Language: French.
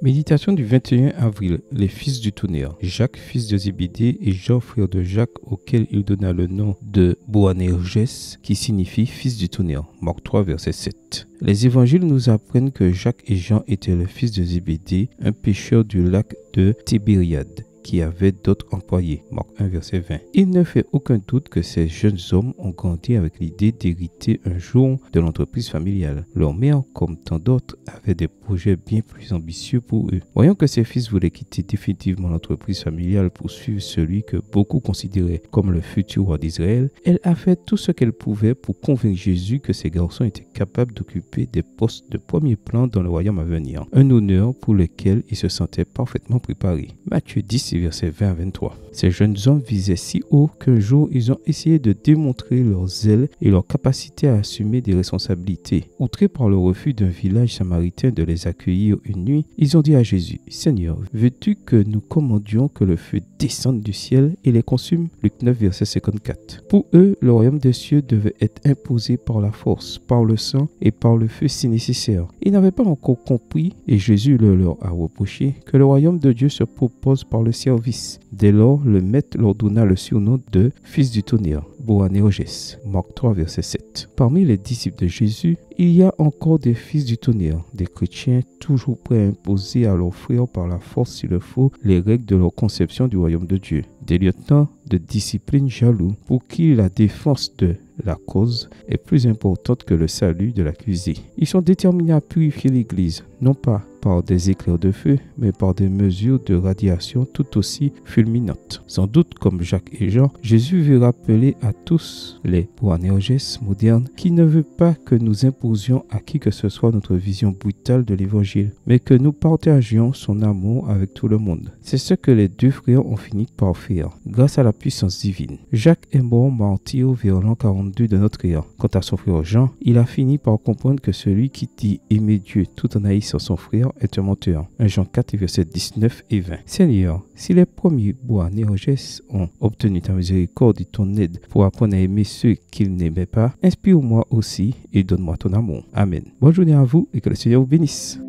Méditation du 21 avril. Les fils du tonnerre. Jacques, fils de Zébédée, et Jean, frère de Jacques, auquel il donna le nom de Boanerges, qui signifie fils du tonnerre. Marc 3, verset 7. Les évangiles nous apprennent que Jacques et Jean étaient les fils de Zébédée, un pêcheur du lac de Tibériade, qui avait d'autres employés. Marc 1, verset 20. Il ne fait aucun doute que ces jeunes hommes ont grandi avec l'idée d'hériter un jour de l'entreprise familiale. Leur mère, comme tant d'autres, avait des projets bien plus ambitieux pour eux. Voyant que ses fils voulaient quitter définitivement l'entreprise familiale pour suivre celui que beaucoup considéraient comme le futur roi d'Israël, elle a fait tout ce qu'elle pouvait pour convaincre Jésus que ces garçons étaient capables d'occuper des postes de premier plan dans le royaume à venir. Un honneur pour lequel ils se sentaient parfaitement préparés. Matthieu 10, versets 20 à 23. Ces jeunes hommes visaient si haut qu'un jour ils ont essayé de démontrer leur zèle et leur capacité à assumer des responsabilités. Outrés par le refus d'un village samaritain de les accueillir une nuit, ils ont dit à Jésus: Seigneur, veux-tu que nous commandions que le feu descende du ciel et les consume? Luc 9, verset 54. Pour eux, le royaume des cieux devait être imposé par la force, par le sang et par le feu si nécessaire. Ils n'avaient pas encore compris, et Jésus le leur a reproché, que le royaume de Dieu se propose par le service. Dès lors, le maître leur donna le surnom de fils du tonnerre, Boanerges. Marc 3, verset 7. Parmi les disciples de Jésus, il y a encore des fils du tonnerre, des chrétiens toujours prêts à imposer à leurs frères par la force s'il le faut les règles de leur conception du royaume de Dieu. Des lieutenants de discipline jaloux pour qui la défense de la cause est plus importante que le salut de l'accusé. Ils sont déterminés à purifier l'Église, non pas par des éclairs de feu, mais par des mesures de radiation tout aussi fulminantes. Sans doute, comme Jacques et Jean, Jésus veut rappeler à tous les Boanerges modernes qui ne veut pas que nous imposions à qui que ce soit notre vision brutale de l'Évangile, mais que nous partagions son amour avec tout le monde. C'est ce que les deux frères ont fini par faire, grâce à la puissance divine. Jacques est mort martyr vers l'an 42 de notre ère. Quant à son frère Jean, il a fini par comprendre que celui qui dit aimer Dieu tout en haïssant son frère est un menteur. 1 Jean 4, versets 19 et 20. Seigneur, si les premiers Boanerges ont obtenu ta miséricorde et ton aide pour apprendre à aimer ceux qu'ils n'aimaient pas, inspire-moi aussi et donne-moi ton amour. Amen. Bonne journée à vous et que le Seigneur vous bénisse.